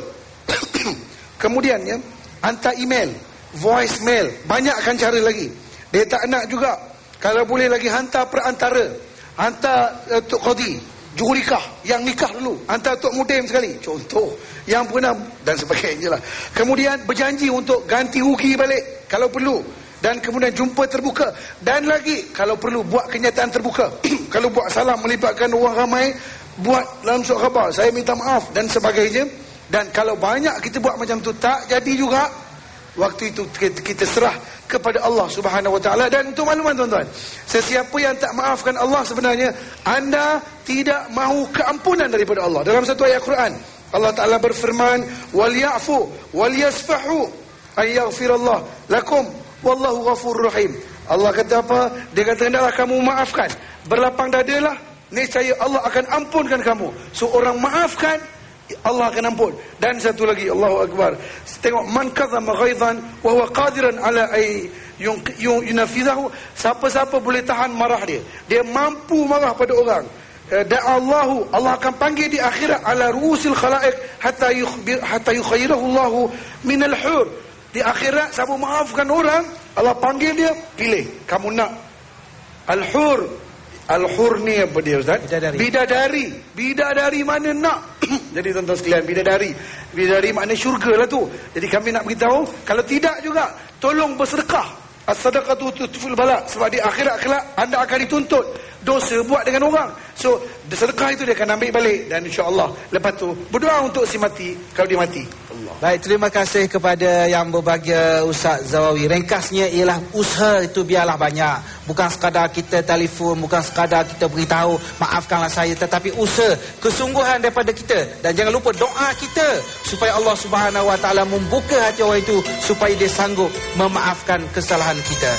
Kemudiannya hantar email, voicemail, banyakkan cara lagi. Dia tak nak juga, kalau boleh lagi hantar perantara, hantar Tok Qadi, jurikah yang nikah dulu, hantar Tok Mudim sekali, contoh yang pernah, dan sebagainya lah. Kemudian berjanji untuk ganti rugi balik kalau perlu, dan kemudian jumpa terbuka. Dan lagi, kalau perlu buat kenyataan terbuka. Kalau buat salah melibatkan orang ramai, buat dalam surat khabar, saya minta maaf dan sebagainya. Dan kalau banyak kita buat macam tu tak jadi juga, waktu itu kita serah kepada Allah Subhanahu Wa Taala. Dan untuk makluman tuan-tuan, sesiapa yang tak maafkan Allah, sebenarnya anda tidak mahu keampunan daripada Allah. Dalam satu ayat Quran, Allah Taala berfirman, wal ya'fu wal yasfahu ayaghfirallah lakum wallahu ghafurur rahim. Allah kata apa? Dia kata, hendaklah kamu maafkan, berlapang dadalah, niscaya Allah akan ampunkan kamu. So orang maafkan, Allah akan ampun. Dan satu lagi, Allahu Akbar, tengok, man kadzama ghaizan wa huwa qadiran ala ay yunafizahu. Siapa-siapa boleh tahan marah dia, dia mampu marah pada orang, da'allahu, Allah akan panggil di akhirat ala ruusil khalaiq hatta yukhayyirahu Allahu minal hur. Di akhirat, siapa maafkan orang, Allah panggil dia, pilih, kamu nak al-hur. Al-hur ni apa dia, Ustaz? Bidadari. Bidadari mana nak? Jadi tuan-tuan sekalian, bidadari makna syurga lah tu. Jadi kami nak beritahu, kalau tidak juga, tolong bersedekah. As-sadaqatu tutfil bala. Sebab di akhirat kelak anda akan dituntut dosa buat dengan orang. So sedekah itu dia akan ambil balik. Dan insya-Allah lepas tu berdoa untuk si mati kalau dia mati. Allah. Baik, terima kasih kepada yang berbahagia Ustaz Zawawi. Ringkasnya ialah usaha itu biarlah banyak. Bukan sekadar kita telefon, bukan sekadar kita beritahu maafkanlah saya, tetapi usaha, kesungguhan daripada kita. Dan jangan lupa doa kita supaya Allah Subhanahu Wa Taala membuka hati orang itu supaya dia sanggup memaafkan kesalahan kita.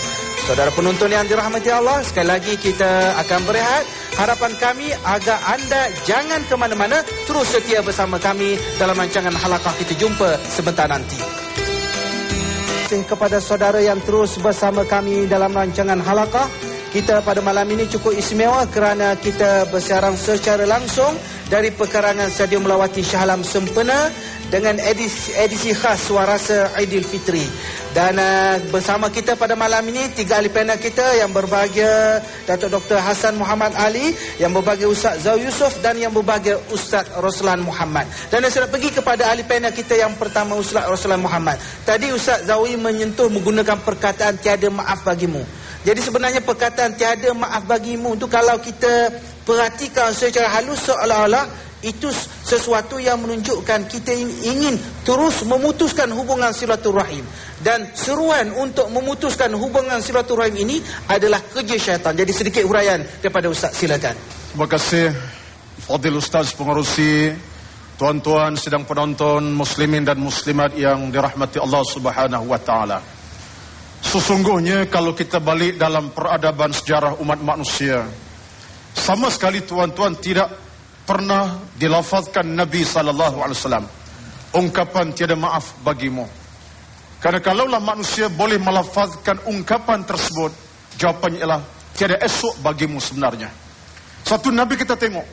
Saudara penonton yang dirahmati Allah, sekali lagi kita akan berehat. Harapan kami agar anda jangan ke mana-mana, terus setia bersama kami dalam rancangan Halaqah. Kita jumpa sebentar nanti. Terima kasih kepada saudara yang terus bersama kami dalam rancangan Halaqah. Kita pada malam ini cukup istimewa kerana kita bersiaran secara langsung dari pekarangan Stadium Melawati Shah Alam Sempena dengan edisi khas Suarasa Aidilfitri. Dan bersama kita pada malam ini 3 ahli panel kita yang berbahagia Datuk Dr. Hassan Muhammad Ali, yang berbahagia Ustaz Zaw Yusof dan yang berbahagia Ustaz Roslan Muhammad. Dan saya nak pergi kepada ahli panel kita yang pertama, Ustaz Roslan Muhammad. Tadi Ustaz Zawi menyentuh menggunakan perkataan tiada maaf bagimu. Jadi sebenarnya perkataan tiada maaf bagimu itu kalau kita perhatikan secara halus, seolah-olah itu sesuatu yang menunjukkan kita ingin terus memutuskan hubungan silaturahim. Dan seruan untuk memutuskan hubungan silaturahim ini adalah kerja syaitan. Jadi sedikit huraian daripada Ustaz, silakan. Terima kasih Fadil Ustaz Pengerusi, tuan-tuan sedang penonton muslimin dan muslimat yang dirahmati Allah Subhanahu Wa Taala. Sesungguhnya kalau kita balik dalam peradaban sejarah umat manusia, sama sekali tuan-tuan tidak pernah dilafazkan Nabi SAW ungkapan tiada maaf bagimu. Karena kalaulah manusia boleh melafazkan ungkapan tersebut, jawapannya ialah tiada esok bagimu sebenarnya. Satu Nabi kita tengok,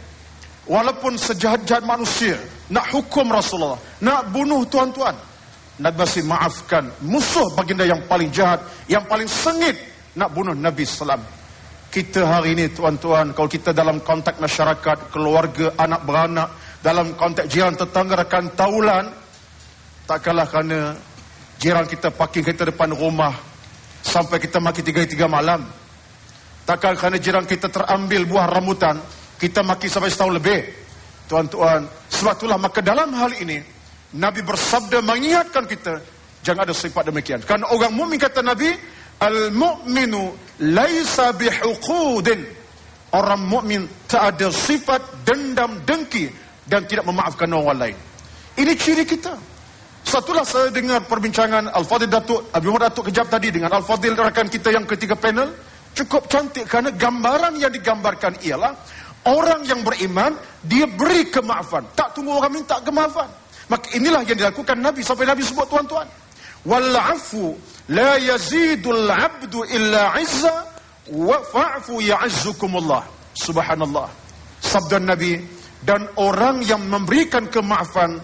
walaupun sejahat-jahat manusia nak hukum Rasulullah, nak bunuh tuan-tuan, Nabi masih maafkan musuh baginda yang paling jahat, yang paling sengit nak bunuh Nabi SAW. Kita hari ini tuan-tuan, kalau kita dalam konteks masyarakat, keluarga, anak beranak, dalam konteks jiran tetangga, rakan taulan, tak kalah kerana jiran kita parking kereta depan rumah sampai kita maki 3 malam. Takkan kerana jiran kita terambil buah rambutan, kita maki sampai setahun lebih. Tuan-tuan, sebab itulah maka dalam hal ini Nabi bersabda mengingatkan kita jangan ada sifat demikian. Kerana orang mukmin, kata Nabi, al-mu'minu laisa bihuqudin. Orang mukmin tak ada sifat dendam, dengki dan tidak memaafkan orang lain. Ini ciri kita. Satulah saya dengar perbincangan Al-Fadhil Datuk Abi Muhammad Datuk kejap tadi dengan Al-Fadhil rakan kita yang ketiga panel. Cukup cantik kerana gambaran yang digambarkan ialah orang yang beriman, dia beri kemaafan, tak tunggu orang minta kemaafan. Maka inilah yang dilakukan Nabi, sampai Nabi sebut tuan-tuan, wal afu la yazidul abdu illa izza wa fa'fu ya'izzukumullah. Subhanallah. Sabda Nabi, dan orang yang memberikan kemaafan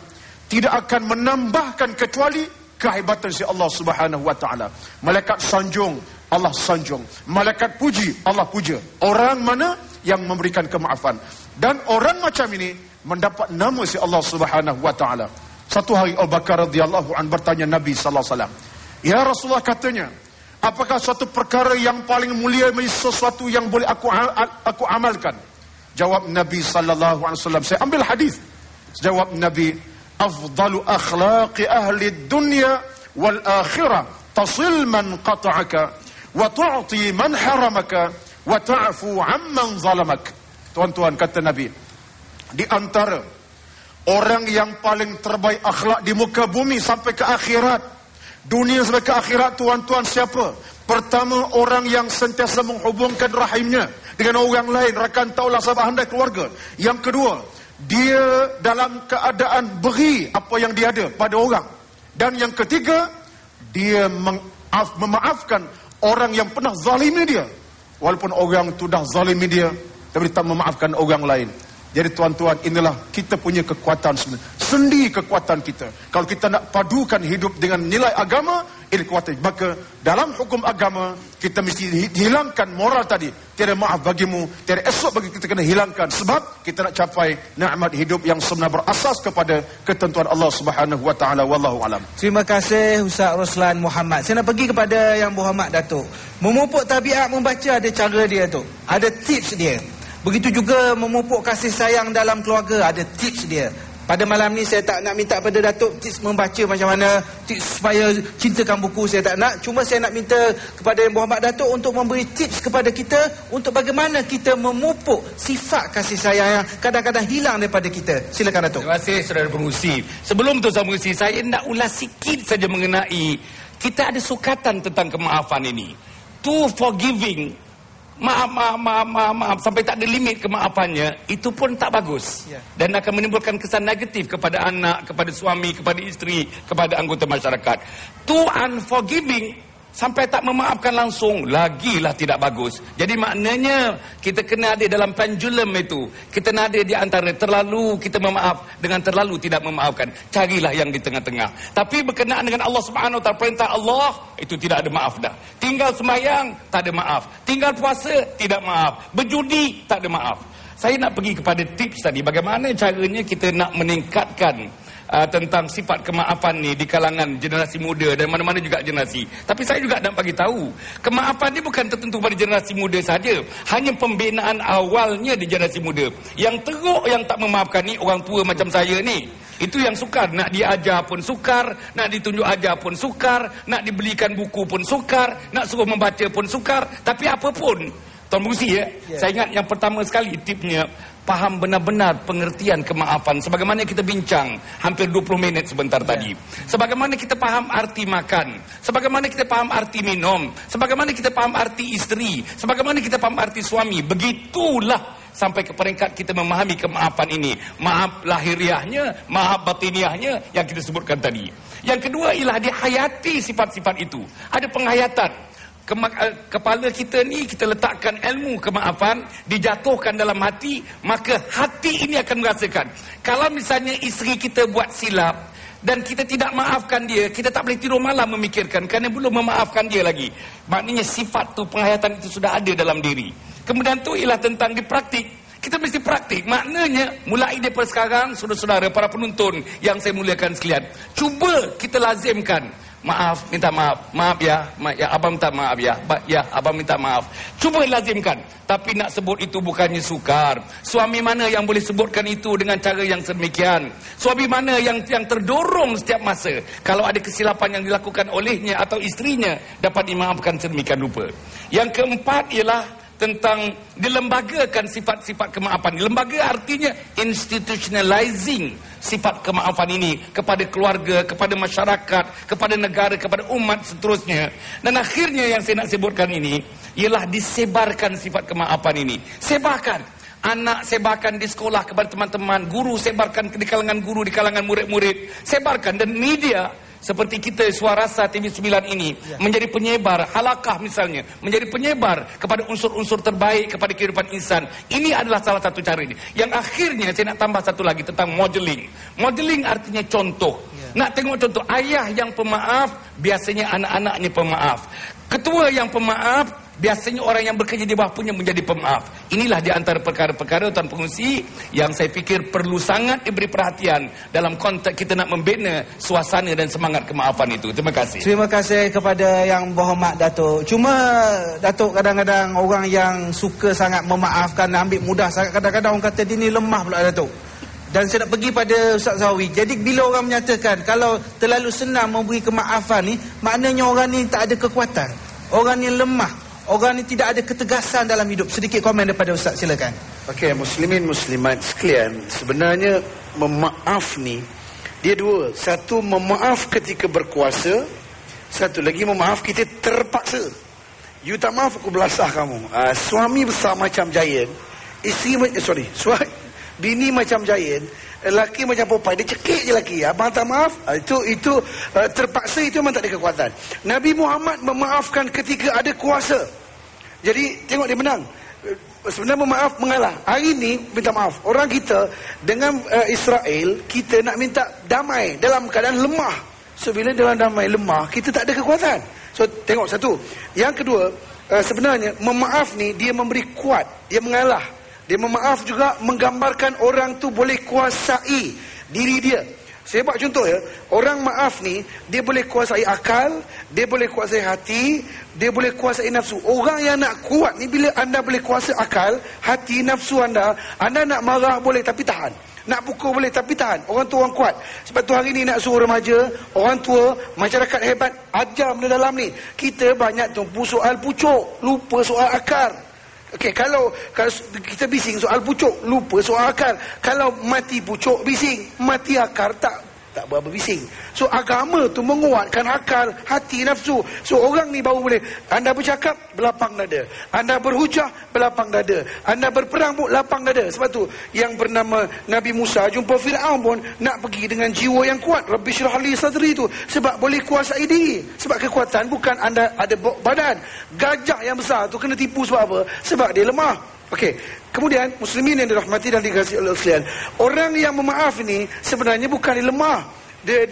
tidak akan menambahkan kecuali kehebatan si Allah Subhanahu wa taala. Malaikat sanjung, Allah sanjung. Malaikat puji, Allah puja. Orang mana yang memberikan kemaafan. Dan orang macam ini mendapat nama si Allah Subhanahu wa taala. Satu hari Abu Bakar radhiyallahu anhu bertanya Nabi sallallahu alaihi wasallam, "Ya Rasulullah," katanya, "apakah suatu perkara yang paling mulia, sesuatu yang boleh aku amalkan?" Jawab Nabi sallallahu alaihi wasallam, saya ambil hadis. Jawab Nabi, "Afdalu akhlaqi ahli dunya wal akhirah tasil man qata'aka wa tu'ti man haramaka wa ta'fu amman zalamak." Tuan-tuan, kata Nabi, di antara orang yang paling terbaik akhlak di muka bumi sampai ke akhirat, dunia sampai ke akhirat, tuan-tuan, siapa? Pertama, orang yang sentiasa menghubungkan rahimnya dengan orang lain, rakan taulah, sahabat handai, keluarga. Yang kedua, dia dalam keadaan beri apa yang dia ada pada orang. Dan yang ketiga, dia memaafkan orang yang pernah zalimi dia, walaupun orang itu dah zalimi dia, tapi tak memaafkan orang lain. Jadi tuan-tuan, inilah kita punya kekuatan sebenarnya. Sendi kekuatan kita. Kalau kita nak padukan hidup dengan nilai agama, ini kekuatan. Maka dalam hukum agama, kita mesti hilangkan moral tadi. Tiada maaf bagimu, tiada esok bagi kita kena hilangkan. Sebab kita nak capai nikmat hidup yang sebenar berasas kepada ketentuan Allah Subhanahu wa taala. Wallahu alam. Terima kasih Ustaz Roslan Muhammad. Saya nak pergi kepada yang Muhammad Datuk. Memupuk tabiat membaca ada cara dia tu. Ada tips dia. Begitu juga memupuk kasih sayang dalam keluarga, ada tips dia. Pada malam ni saya tak nak minta pada Datuk tips membaca macam mana, tips supaya cintakan buku, saya tak nak. Cuma saya nak minta kepada Muhammad Datuk untuk memberi tips kepada kita untuk bagaimana kita memupuk sifat kasih sayang yang kadang-kadang hilang daripada kita. Silakan Datuk. Terima kasih Saudara Pengurusi. Sebelum tu Saudara Pengurusi, saya nak ulas sikit saja mengenai kita ada sukatan tentang kemaafan ini. To forgiving, maaf sampai tak ada limit kemaafannya, itu pun tak bagus, dan akan menimbulkan kesan negatif kepada anak, kepada suami, kepada isteri, kepada anggota masyarakat. Too unforgiving, sampai tak memaafkan langsung, lagilah tidak bagus. Jadi maknanya kita kena ada dalam pendulum itu. Kita kena ada di antara terlalu kita memaaf dengan terlalu tidak memaafkan. Carilah yang di tengah-tengah. Tapi berkenaan dengan Allah Subhanahu wa taala, perintah Allah itu tidak ada maaf dah. Tinggal sembahyang tak ada maaf. Tinggal puasa tidak maaf. Berjudi tak ada maaf. Saya nak pergi kepada tips tadi, bagaimana caranya kita nak meningkatkan tentang sifat kemaafan ni di kalangan generasi muda dan mana-mana juga generasi. Tapi saya juga nak bagi tahu, kemaafan ni bukan tertentu pada generasi muda saja. Hanya pembinaan awalnya di generasi muda. Yang teruk yang tak memaafkan ni orang tua macam saya ni. Itu yang sukar, nak diajar pun sukar, nak ditunjuk ajar pun sukar, nak dibelikan buku pun sukar, nak suruh membaca pun sukar. Tapi apa pun, Tuan Pengurusi saya ingat yang pertama sekali tipnya, faham benar-benar pengertian kemaafan. Sebagaimana kita bincang hampir 20 minit sebentar tadi. Sebagaimana kita faham arti makan, sebagaimana kita faham arti minum, sebagaimana kita faham arti isteri, sebagaimana kita faham arti suami, begitulah sampai ke peringkat kita memahami kemaafan ini. Maaf lahiriahnya, maaf batiniahnya yang kita sebutkan tadi. Yang kedua ialah dihayati sifat-sifat itu. Ada penghayatan. Kepala kita ni kita letakkan ilmu kemaafan, dijatuhkan dalam hati, maka hati ini akan merasakan. Kalau misalnya isteri kita buat silap, dan kita tidak maafkan dia, kita tak boleh tidur malam memikirkan kerana belum memaafkan dia lagi. Maknanya sifat tu, penghayatan itu sudah ada dalam diri. Kemudian tu ialah tentang dipraktik. Kita mesti praktik. Maknanya mulai daripada sekarang, saudara-saudara, para penonton yang saya muliakan sekalian, cuba kita lazimkan. Maaf, minta maaf. Maaf ya, abang minta maaf ya. Ya, abang minta maaf. Cuba lazimkan. Tapi nak sebut itu bukannya sukar. Suami mana yang boleh sebutkan itu dengan cara yang sedemikian? Suami mana yang terdorong setiap masa kalau ada kesilapan yang dilakukan olehnya atau isterinya dapat dimaafkan sedemikian rupa? Yang keempat ialah tentang dilembagakan sifat-sifat kemaafan. Lembaga artinya institutionalizing sifat kemaafan ini kepada keluarga, kepada masyarakat, kepada negara, kepada umat seterusnya. Dan akhirnya yang saya nak sebutkan ini ialah disebarkan sifat kemaafan ini. Sebarkan. Anak sebarkan di sekolah kepada teman-teman, guru sebarkan di kalangan guru, di kalangan murid-murid, sebarkan. Dan media seperti kita Suarasa TV9 ini menjadi penyebar, Halakah misalnya menjadi penyebar kepada unsur-unsur terbaik kepada kehidupan insan. Ini adalah salah satu cara ini. Yang akhirnya saya nak tambah satu lagi tentang modeling. Modeling artinya contoh. Nak tengok contoh, ayah yang pemaaf biasanya anak-anaknya pemaaf. Ketua yang pemaaf biasanya orang yang bekerja di bawah punya menjadi pemaaf. Inilah di antara perkara-perkara tuan pengurusi yang saya fikir perlu sangat diberi perhatian dalam konteks kita nak membina suasana dan semangat kemaafan itu. Terima kasih. Terima kasih kepada yang berhormat Datuk. Cuma Datuk kadang-kadang orang yang suka sangat memaafkan, ambil mudah sangat, kadang-kadang orang kata dia ni lemah pula Datuk. Dan saya nak pergi pada Ustaz Zawi. Jadi bila orang menyatakan kalau terlalu senang memberi kemaafan ni, maknanya orang ni tak ada kekuatan. Orang ni lemah. Orang ni tidak ada ketegasan dalam hidup. Sedikit komen daripada Ustaz, silakan. Okey, muslimin muslimat sekalian, sebenarnya memaaf ni dia dua. Satu, memaaf ketika berkuasa. Satu lagi, memaaf kita terpaksa. You tak maaf, aku belasah kamu. Suami besar macam giant, bini macam giant, lelaki macam Popeye, dia cekik je lelaki. Abang tak maaf, itu terpaksa, itu memang tak ada kekuatan. Nabi Muhammad memaafkan ketika ada kuasa. Jadi tengok dia menang. Sebenarnya memaaf mengalah. Hari ni minta maaf. Orang kita dengan Israel, kita nak minta damai dalam keadaan lemah. So bila dalam damai lemah, kita tak ada kekuatan. So tengok satu. Yang kedua, sebenarnya memaaf ni dia memberi kuat, dia mengalah. Dia memaaf juga menggambarkan orang tu boleh kuasai diri dia. Saya buat contoh ya. Orang maaf ni, dia boleh kuasai akal, dia boleh kuasai hati, dia boleh kuasai nafsu. Orang yang nak kuat ni, bila anda boleh kuasai akal, hati, nafsu anda nak marah boleh tapi tahan. Nak pukul boleh tapi tahan. Orang tu orang kuat. Sebab tu hari ni nak suruh remaja, orang tua, masyarakat hebat, ajar benda dalam ni. Kita banyak tumpu soal pucuk, lupa soal akar. Okey, kalau kita bising soal pucuk, lupa soal akar. Kalau mati pucuk bising, mati akar tak berapa bising. So agama tu menguatkan akal, hati, nafsu. So orang ni baru boleh. Anda bercakap, berlapang dada. Anda berhujah, berlapang dada. Anda berperang pun lapang dada. Sebab tu yang bernama Nabi Musa jumpa Fir'aun pun nak pergi dengan jiwa yang kuat. Rabbi syrah li sadri tu. Sebab boleh kuasai diri. Sebab kekuatan bukan anda ada badan. Gajah yang besar tu kena tipu sebab apa? Sebab dia lemah. Okey. Kemudian muslimin yang dirahmati dan dikasihi Allah sekalian, orang yang memaaf ni sebenarnya bukan dia lemah. Dia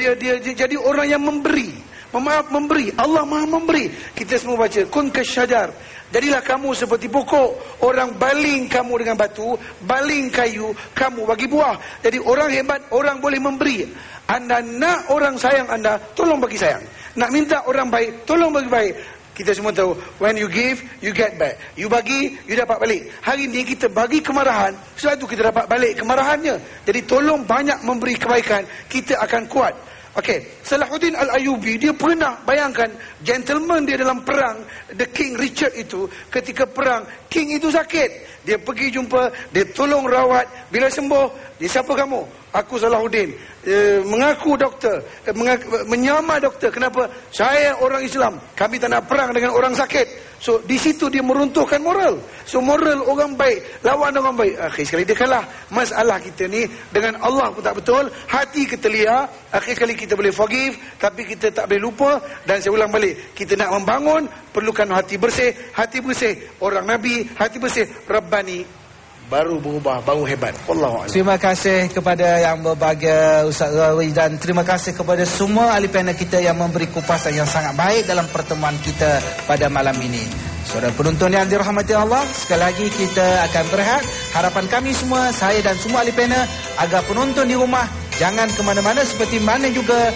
jadi orang yang memberi. Memaaf memberi. Allah Maha memberi. Kita semua baca kun kasyajar. Jadilah kamu seperti pokok. Orang baling kamu dengan batu, baling kayu, kamu bagi buah. Jadi orang hebat, orang boleh memberi. Anda nak orang sayang anda, tolong bagi sayang. Nak minta orang baik, tolong bagi baik. Kita semua tahu, when you give, you get back. You bagi, you dapat balik. Hari ini kita bagi kemarahan, sebab itu kita dapat balik kemarahannya. Jadi tolong banyak memberi kebaikan, kita akan kuat. Okey, Salahuddin Al-Ayyubi, dia pernah bayangkan gentleman dia dalam perang, the King Richard itu, ketika perang, King itu sakit. Dia pergi jumpa, dia tolong rawat. Bila sembuh, dia siapa kamu? Aku Salahuddin. Mengaku doktor, menyamar doktor. Kenapa? Saya orang Islam. Kami tak nak perang dengan orang sakit. So di situ dia meruntuhkan moral. So moral orang baik lawan orang baik, akhir sekali dia kalah. Masalah kita ni dengan Allah pun tak betul. Hati kita liar. Akhir sekali kita boleh forgive, tapi kita tak boleh lupa. Dan saya ulang balik, kita nak membangun, perlukan hati bersih. Hati bersih orang Nabi, hati bersih Rabbani baru berubah, baru hebat. Wallahu a'lam. Terima kasih kepada yang berbahagia Ustaz Zawawi, dan terima kasih kepada semua ahli panel kita yang memberi kupasan yang sangat baik dalam pertemuan kita pada malam ini. Saudara penonton yang dirahmati Allah, sekali lagi kita akan berehat. Harapan kami semua, saya dan semua ahli panel, agar penonton di rumah jangan ke mana-mana, seperti mana juga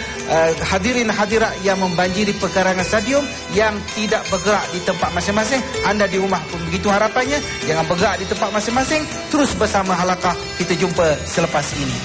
hadirin hadirat yang membanjiri pekarangan stadium yang tidak bergerak di tempat masing-masing. Anda di rumah pun begitu harapannya, jangan bergerak di tempat masing-masing. Terus bersama Halaqah, kita jumpa selepas ini.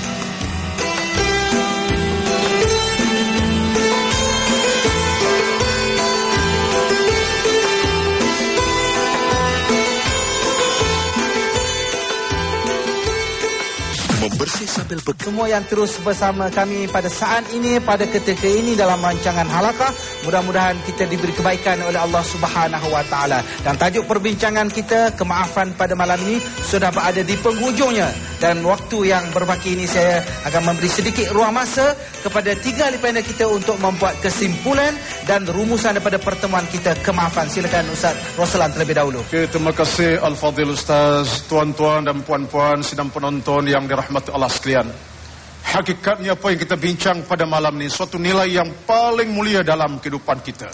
Membersih sambil Semua yang terus bersama kami pada saat ini, pada ketika ini dalam rancangan Halaqah, mudah-mudahan kita diberi kebaikan oleh Allah Subhanahu wa taala. Dan tajuk perbincangan kita, kemaafan, pada malam ini sudah berada di penghujungnya, dan waktu yang berbaki ini saya akan memberi sedikit ruang masa kepada 3 ahli panel kita untuk membuat kesimpulan dan rumusan daripada pertemuan kita kemaafan. Silakan Ustaz Roslan terlebih dahulu. Okay, terima kasih Al-Fadhil Ustaz, tuan-tuan dan puan-puan sidang penonton yang dirahmati Allah sekalian. Hakikatnya apa yang kita bincang pada malam ini suatu nilai yang paling mulia dalam kehidupan kita.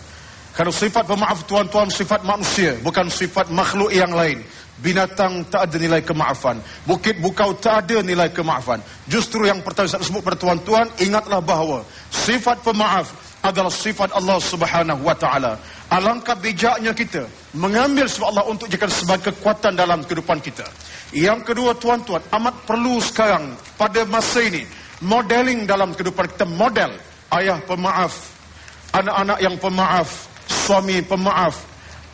Karena sifat pemaaf tuan-tuan sifat manusia, bukan sifat makhluk yang lain. Binatang tak ada nilai kemaafan, bukit bukau tak ada nilai kemaafan. Justru yang pertama saya sebut pada tuan-tuan, ingatlah bahawa sifat pemaaf adalah sifat Allah Subhanahu wa taala. Alangkah bijaknya kita mengambil sifat Allah untuk jadikan sebagai kekuatan dalam kehidupan kita. Yang kedua tuan-tuan, amat perlu sekarang pada masa ini modeling dalam kehidupan kita, model ayah pemaaf, anak-anak yang pemaaf, suami pemaaf,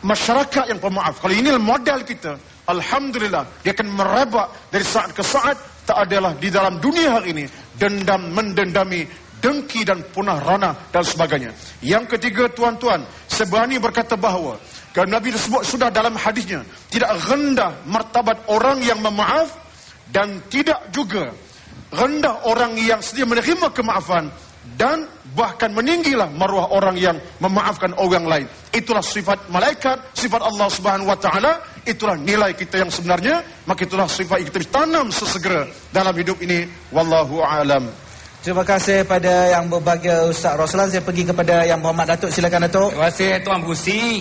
masyarakat yang pemaaf. Kalau ini model kita, alhamdulillah, dia akan merebak dari saat ke saat. Tak adalah di dalam dunia hari ini dendam mendendami, dengki dan punah rana dan sebagainya. Yang ketiga tuan-tuan, saya berani berkata bahawa kerana Nabi disebut sudah dalam hadisnya, tidak rendah martabat orang yang memaaf dan tidak juga rendah orang yang sedia menerima kemaafan, dan bahkan meninggilah maruah orang yang memaafkan orang lain. Itulah sifat malaikat, sifat Allah Subhanahu wa taala, itulah nilai kita yang sebenarnya, maka itulah sifat yang kita tanam sesegera dalam hidup ini. Wallahu a'lam. Terima kasih pada yang berbahagia Ustaz Roslan. Saya pergi kepada yang Muhammad Datuk. Silakan Datuk. Terima kasih Tuan Busi.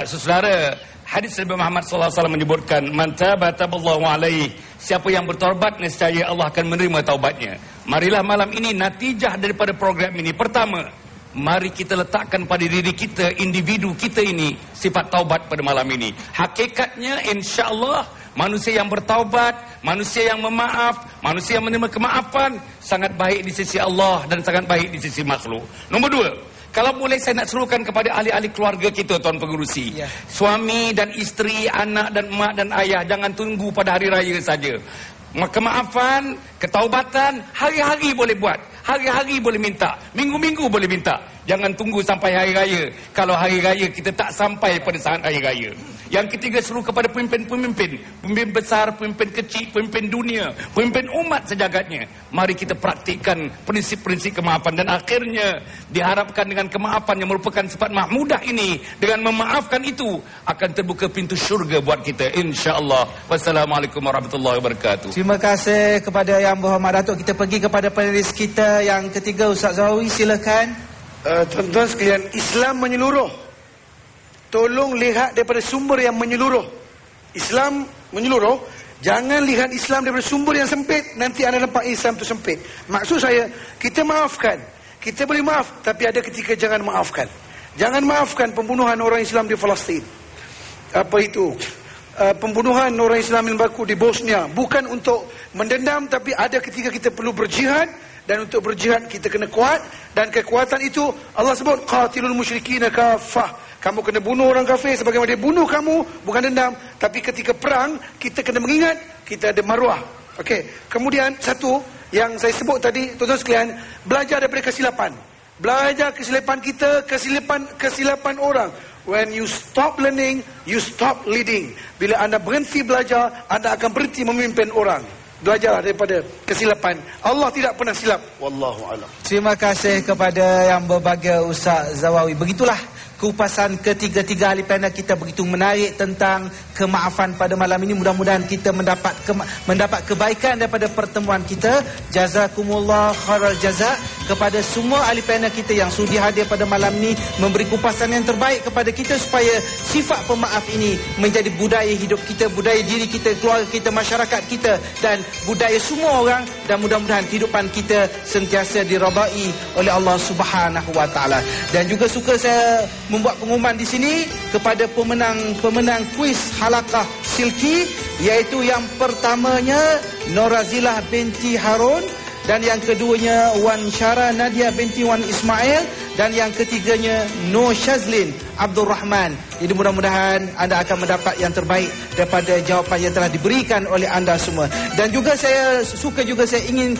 Saudara, hadis Nabi Muhammad SAW menyebutkan, man taba taballahu alaihi, siapa yang bertaubat nescaya Allah akan menerima taubatnya. Marilah malam ini natijah daripada program ini. Pertama, mari kita letakkan pada diri kita, individu kita ini, sifat taubat pada malam ini. Hakikatnya insya-Allah manusia yang bertaubat, manusia yang memaaf, manusia yang menerima kemaafan sangat baik di sisi Allah dan sangat baik di sisi makhluk. Nombor 2, kalau boleh saya nak serukan kepada ahli-ahli keluarga kita, Tuan Pengerusi, suami dan isteri, anak dan mak dan ayah, jangan tunggu pada hari raya saja. Kemaafan, ketaubatan, hari-hari boleh buat, hari-hari boleh minta, minggu-minggu boleh minta. Jangan tunggu sampai hari raya. Kalau hari raya kita tak sampai pada saat hari raya. Yang ketiga, seru kepada pemimpin-pemimpin, pemimpin besar, pemimpin kecil, pemimpin dunia, pemimpin umat sejagatnya. Mari kita praktikkan prinsip-prinsip kemaafan, dan akhirnya diharapkan dengan kemaafan yang merupakan sifat mahmudah ini, dengan memaafkan itu akan terbuka pintu syurga buat kita, insya-Allah. Wassalamualaikum warahmatullahi wabarakatuh. Terima kasih kepada yang Muhammad Datuk. Kita pergi kepada panelis kita yang ketiga, Ustaz Zawawi. Silakan. Tuan-tuan sekalian, Islam menyeluruh. Tolong lihat daripada sumber yang menyeluruh. Islam menyeluruh. Jangan lihat Islam daripada sumber yang sempit, nanti anda nampak Islam itu sempit. Maksud saya, kita maafkan, kita boleh maaf, tapi ada ketika jangan maafkan. Jangan maafkan pembunuhan orang Islam di Palestin. Apa itu? Pembunuhan orang Islam yang berlaku di Bosnia. Bukan untuk mendendam, tapi ada ketika kita perlu berjihad. Dan untuk berjihad kita kena kuat. Dan kekuatan itu Allah sebut qatilul musyrikina kafah. Kamu kena bunuh orang kafir sebagaimana dia bunuh kamu, bukan dendam. Tapi ketika perang kita kena mengingat kita ada maruah. Okey. Kemudian satu yang saya sebut tadi, tuan-tuan sekalian, belajar daripada kesilapan. Belajar kesilapan kita, kesilapan orang. When you stop learning, you stop leading. Bila anda berhenti belajar, anda akan berhenti memimpin orang. Belajarlah daripada kesilapan. Allah tidak pernah silap. Wallahu a'lam. Terima kasih kepada yang berbahagia Ustaz Zawawi. Begitulah kupasan ketiga-tiga ahli panel kita begitu menarik tentang kemaafan pada malam ini. Mudah-mudahan kita mendapat kebaikan daripada pertemuan kita. Jazakumullah khairal jazak kepada semua ahli panel kita yang sudi hadir pada malam ini, memberi kupasan yang terbaik kepada kita supaya sifat pemaaf ini menjadi budaya hidup kita, budaya diri kita, keluarga kita, masyarakat kita dan budaya semua orang, dan mudah-mudahan kehidupan kita sentiasa diridai oleh Allah Subhanahu wa taala. Dan juga suka saya membuat pengumuman di sini kepada pemenang kuis halaqah silki, iaitu yang pertamanya Norazilah binti Harun, dan yang keduanya Wan Syara Nadia binti Wan Ismail, dan yang ketiganya Nur Shazlin Abdul Rahman. Jadi mudah-mudahan anda akan mendapat yang terbaik daripada jawapan yang telah diberikan oleh anda semua. Dan juga saya ingin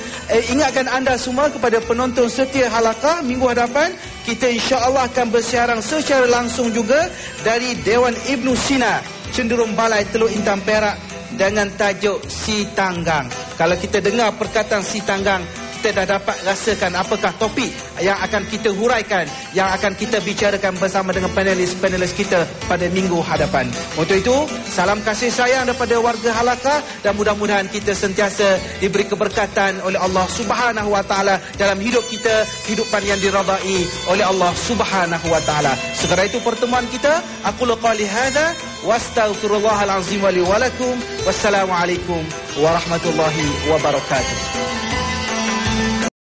ingatkan anda semua kepada penonton setia halaqah, minggu hadapan kita insya-Allah akan bersiaran secara langsung juga dari Dewan Ibnu Sina, Cenderum Balai Teluk Intan Perak, dengan tajuk Si Tanggang. Kalau kita dengar perkataan Si Tanggang, kita dah dapat rasakan apakah topik yang akan kita huraikan, yang akan kita bicarakan bersama dengan panelis-panelis kita pada minggu hadapan. Untuk itu, salam kasih sayang daripada warga halaqah, dan mudah-mudahan kita sentiasa diberi keberkatan oleh Allah Subhanahu wa taala dalam hidup kita, kehidupan yang diridai oleh Allah Subhanahu wa taala. Segera itu pertemuan kita. Aqulu qali hadza wastaghfirullahal azim wa li wa lakum. Wassalamualaikum warahmatullahi wabarakatuh.